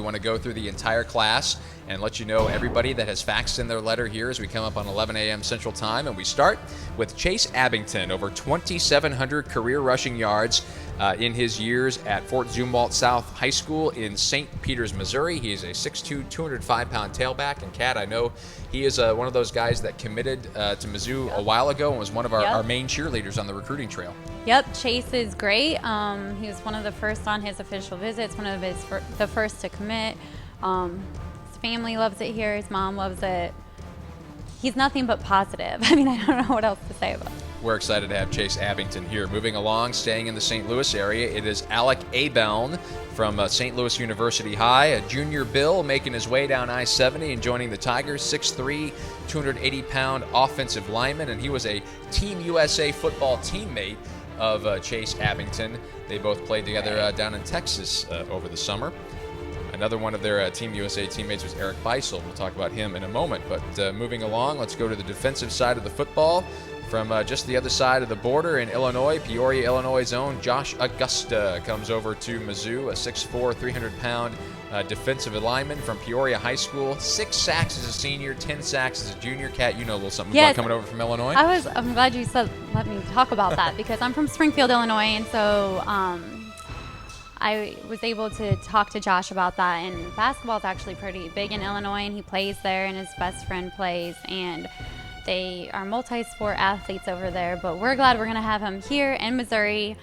We want to go through the entire class and let you know everybody that has faxed in their letter here as we come up on 11 a.m. Central Time. And we start with Chase Abington, over 2,700 career rushing yards in his years at Fort Zumwalt South High School in St. Peters, Missouri. He's a 6'2", 205-pound tailback. And Kat, I know he is one of those guys that committed to Mizzou a while ago and was one of our main cheerleaders on the recruiting trail. Yep, Chase is great. He was one of the first on his official visits, one of the first to commit. His family loves it here. His mom loves it. He's nothing but positive. I mean, I don't know what else to say about it. We're excited to have Chase Abington here. Moving along, staying in the St. Louis area, it is Alec Abeln from St. Louis University High, a junior Bill making his way down I-70 and joining the Tigers, 6'3", 280-pound offensive lineman, and he was a Team USA football teammate of Chase Abington. They both played together down in Texas over the summer. Another one of their Team USA teammates was Eric Beisel. We'll talk about him in a moment. But moving along, let's go to the defensive side of the football. From just the other side of the border in Illinois, Peoria, Illinois' own Josh Augusta comes over to Mizzou, a 6'4", 300-pound defensive lineman from Peoria High School. 6 sacks as a senior, 10 sacks as a junior. Kat, you know a little something about coming over from Illinois. I'm glad you said let me talk about that because I'm from Springfield, Illinois, and so I was able to talk to Josh about that. And basketball is actually pretty big in Illinois, and he plays there, and his best friend plays, and they are multi-sport athletes over there. But we're glad we're going to have him here in Missouri.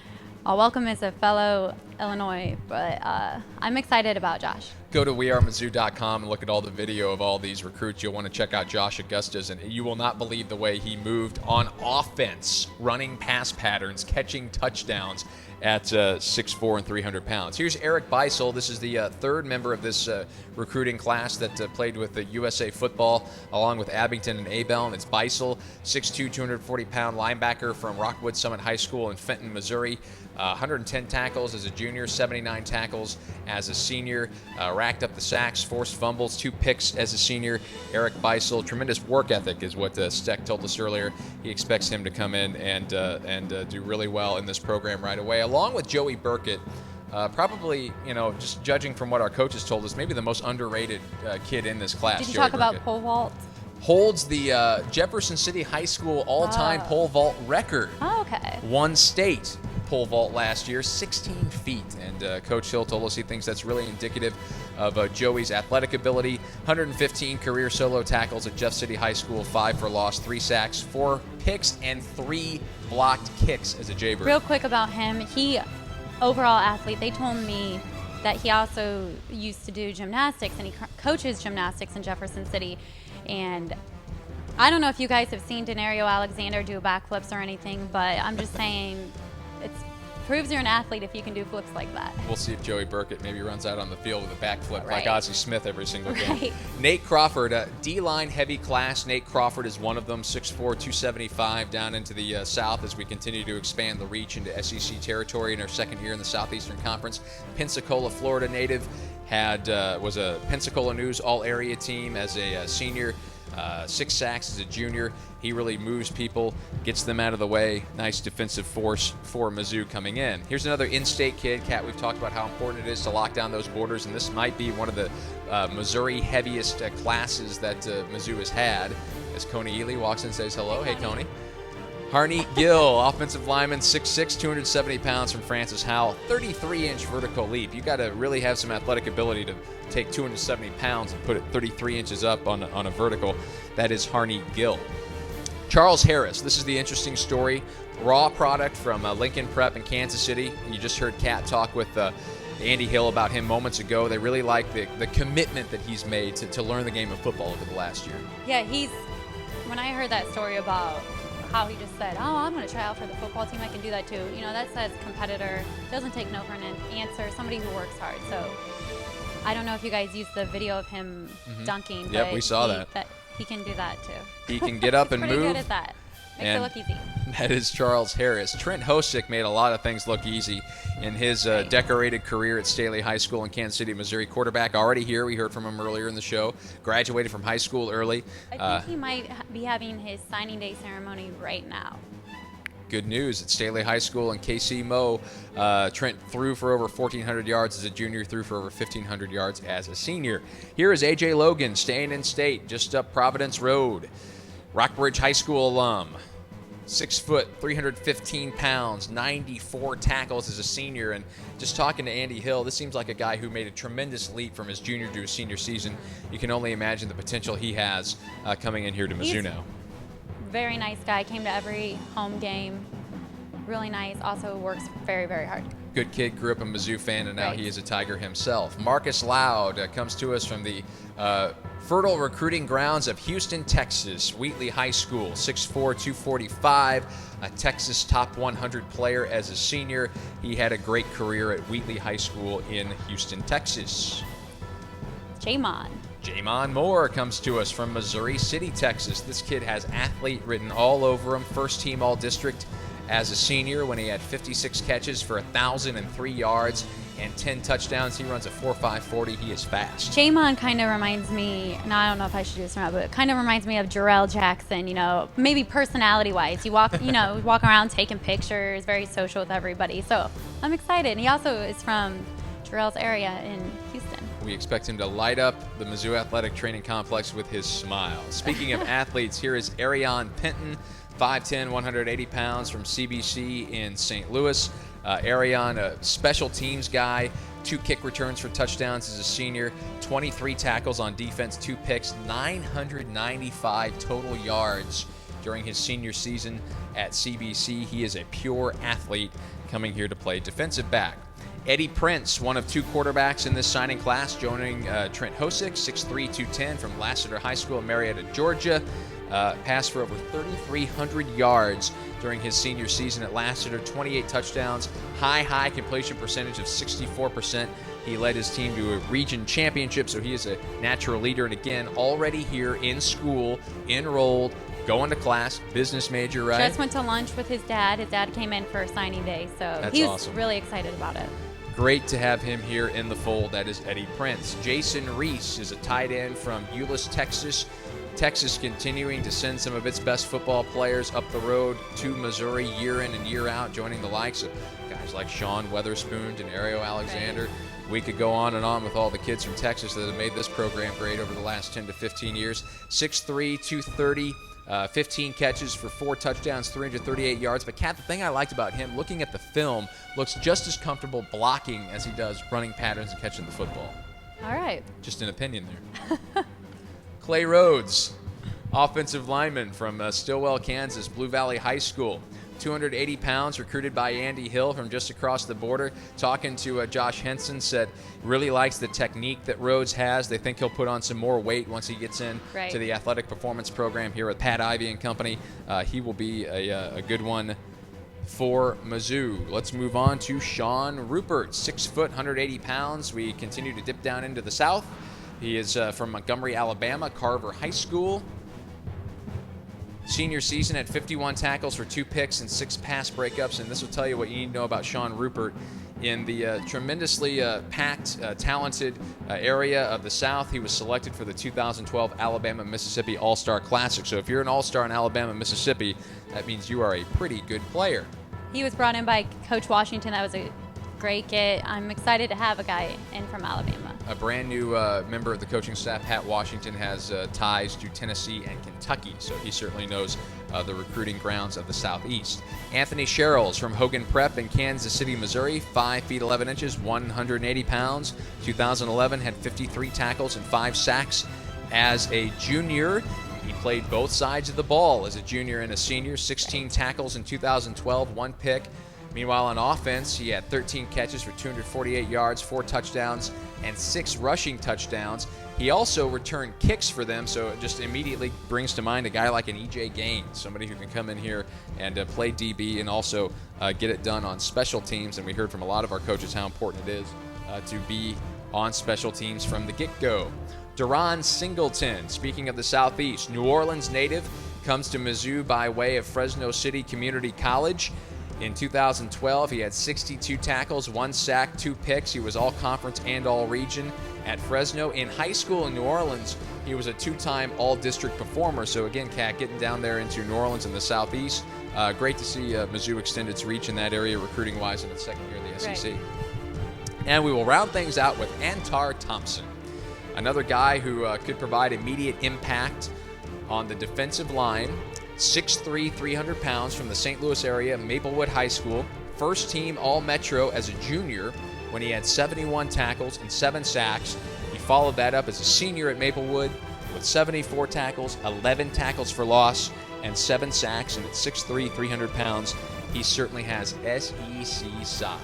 I'll welcome as a fellow Illinois, but I'm excited about Josh. Go to wearemizzou.com and look at all the video of all these recruits. You'll want to check out Josh Augusta's, and you will not believe the way he moved on offense, running pass patterns, catching touchdowns at 6'4" and 300 pounds. Here's Eric Beisel. This is the third member of this recruiting class that played with the USA football along with Abington and Abel. And it's Beisel, 6'2", 240-pound linebacker from Rockwood Summit High School in Fenton, Missouri. 110 tackles as a junior, 79 tackles as a senior. Racked up the sacks, forced fumbles, 2 picks as a senior. Eric Beisel, tremendous work ethic is what Steck told us earlier. He expects him to come in and do really well in this program right away, along with Joey Burkett. Probably, just judging from what our coaches told us, maybe the most underrated kid in this class. Did you Joey talk about Burkett pole vault? Holds the Jefferson City High School all-time pole vault record. Oh, okay. Won state pole vault last year, 16 feet. And Coach Hill told us he thinks that's really indicative of Joey's athletic ability. 115 career solo tackles at Jeff City High School, 5 for loss, 3 sacks, 4 picks, and 3 blocked kicks as a Jaybird. Real quick about him, overall athlete. They told me that he also used to do gymnastics, and he coaches gymnastics in Jefferson City. And I don't know if you guys have seen Denario Alexander do backflips or anything, but I'm just saying it proves you're an athlete if you can do flips like that. We'll see if Joey Burkett maybe runs out on the field with a backflip like Ozzie Smith every single game. Right. Nate Crawford, D-line heavy class. Nate Crawford is one of them, 6'4", 275, down into the south as we continue to expand the reach into SEC territory in our second year in the Southeastern Conference. Pensacola, Florida native, was a Pensacola News All-Area team as a senior. 6 sacks as a junior. He really moves people, gets them out of the way. Nice defensive force for Mizzou coming in. Here's another in-state kid. Kat, we've talked about how important it is to lock down those borders, and this might be one of the Missouri heaviest classes that Mizzou has had. As Coney Ely walks in and says hello. Hey, Coney. Harney Gill, offensive lineman, 6'6", 270 pounds from Francis Howell, 33-inch vertical leap. You got to really have some athletic ability to take 270 pounds and put it 33 inches up on a vertical. That is Harney Gill. Charles Harris, this is the interesting story. Raw product from Lincoln Prep in Kansas City. You just heard Kat talk with Andy Hill about him moments ago. They really like the commitment that he's made to learn the game of football over the last year. Yeah, when I heard that story about how he just said, oh, I'm going to try out for the football team, I can do that too. That says competitor, doesn't take no for an answer, somebody who works hard. So I don't know if you guys used the video of him dunking. Yep, we saw that. He can do that too. He can get up and move. He's pretty good at that. Makes it look easy. That is Charles Harris. Trent Hosick made a lot of things look easy in his decorated career at Staley High School in Kansas City, Missouri. Quarterback already here. We heard from him earlier in the show. Graduated from high school early. I think he might be having his signing day ceremony right now. good news at Staley High School and KC Mo. Trent threw for over 1,400 yards as a junior, threw for over 1,500 yards as a senior. Here is A.J. Logan, staying in state, just up Providence Road. Rockbridge High School alum. 6 foot, 315 pounds, 94 tackles as a senior. And just talking to Andy Hill, this seems like a guy who made a tremendous leap from his junior to his senior season. You can only imagine the potential he has coming in here to Mizzou now. Very nice guy, came to every home game. Really nice, also works very, very hard. Good kid, grew up a Mizzou fan, and now Right. he is a Tiger himself. Marcus Loud comes to us from the fertile recruiting grounds of Houston, Texas. Wheatley High School, 6'4", 245, a Texas top 100 player as a senior. He had a great career at Wheatley High School in Houston, Texas. Jamon Moore comes to us from Missouri City, Texas. This kid has athlete written all over him. First team all-district as a senior when he had 56 catches for 1,003 yards and 10 touchdowns. He runs a 4.5 40. He is fast. Jamon kind of reminds me, now I don't know if I should do this or not, but it kind of reminds me of Jarrell Jackson, you know, maybe personality-wise. You walk, you know, walk around taking pictures, very social with everybody. So I'm excited. And he also is from Jarrell's area in Houston. We expect him to light up the Mizzou Athletic Training Complex with his smile. Speaking of athletes, here is AARION PENTON, 5'10", 180 pounds from CBC in St. Louis. AARION, a special teams guy, 2 kick returns for touchdowns as a senior, 23 tackles on defense, 2 picks, 995 total yards during his senior season at CBC. He is a pure athlete coming here to play defensive back. Eddie PRINTZ, one of 2 quarterbacks in this signing class, joining Trent Hosick, 6'3", 210 from Lassiter High School in Marietta, Georgia. Passed for over 3,300 yards during his senior season at Lassiter, 28 touchdowns, high completion percentage of 64%. He led his team to a region championship, so he is a natural leader. And again, already here in school, enrolled, going to class, business major, right? Just went to lunch with his dad. His dad came in for signing day, so That's he was awesome. really excited about it. Great to have him here in the fold. That is Eddie PRINTZ. Jason REESE is a tight end from Euless, Texas. Texas continuing to send some of its best football players up the road to Missouri year in and year out, joining the likes of guys like Sean Weatherspoon and Ario Alexander. Right. We could go on and on with all the kids from Texas that have made this program great over the last 10 to 15 years. 6'3", 230, 15 catches for 4 touchdowns, 338 yards. But, Kat, the thing I liked about him, looking at the film, looks just as comfortable blocking as he does running patterns and catching the football. All right. Just an opinion there. Clay Rhodes, offensive lineman from Stillwell, Kansas, Blue Valley High School. 280 pounds, recruited by Andy Hill from just across the border. Talking to Josh Henson, said really likes the technique that Rhodes has. They think he'll put on some more weight once he gets in to the athletic performance program here with Pat Ivy and company. He will be a good one for Mizzou. Let's move on to Shaun Rupert, 6 foot, 180 pounds. We continue to dip down into the south. He is from Montgomery, Alabama, Carver High School. Senior season at 51 tackles for 2 picks and 6 pass breakups, and this will tell you what you need to know about Shaun Rupert. In the tremendously packed, talented area of the South, he was selected for the 2012 Alabama-Mississippi All-Star Classic. So if you're an All-Star in Alabama, Mississippi, that means you are a pretty good player. He was brought in by Coach Washington. That was a great get. I'm excited to have a guy in from Alabama. A brand new member of the coaching staff, Pat Washington, has ties to Tennessee and Kentucky, so he certainly knows the recruiting grounds of the Southeast. Anthony Sherrills from Hogan Prep in Kansas City, Missouri, 5 feet 11 inches, 180 pounds. 2011 had 53 tackles and 5 sacks. As a junior, he played both sides of the ball as a junior and a senior, 16 tackles in 2012, 1 pick. Meanwhile, on offense, he had 13 catches for 248 yards, 4 touchdowns, and 6 rushing touchdowns. He also returned kicks for them, so it just immediately brings to mind a guy like an E.J. Gaines, somebody who can come in here and play DB and also get it done on special teams. And we heard from a lot of our coaches how important it is to be on special teams from the get-go. DURON Singleton, speaking of the Southeast, New Orleans native, comes to Mizzou by way of Fresno City Community College. In 2012, he had 62 tackles, 1 sack, 2 picks. He was all-conference and all-region at Fresno. In high school in New Orleans, he was a 2-time all-district performer. So again, Kat, getting down there into New Orleans in the Southeast, Great to see Mizzou extend its reach in that area, recruiting-wise, in its second year in the SEC. Right. And we will round things out with ANTAR Thompson, another guy who could provide immediate impact on the defensive line. 6'3", 300 pounds from the St. Louis area, Maplewood High School. First team All-Metro as a junior when he had 71 tackles and 7 sacks. He followed that up as a senior at Maplewood with 74 tackles, 11 tackles for loss, and 7 sacks. And at 6'3", 300 pounds, he certainly has SEC size.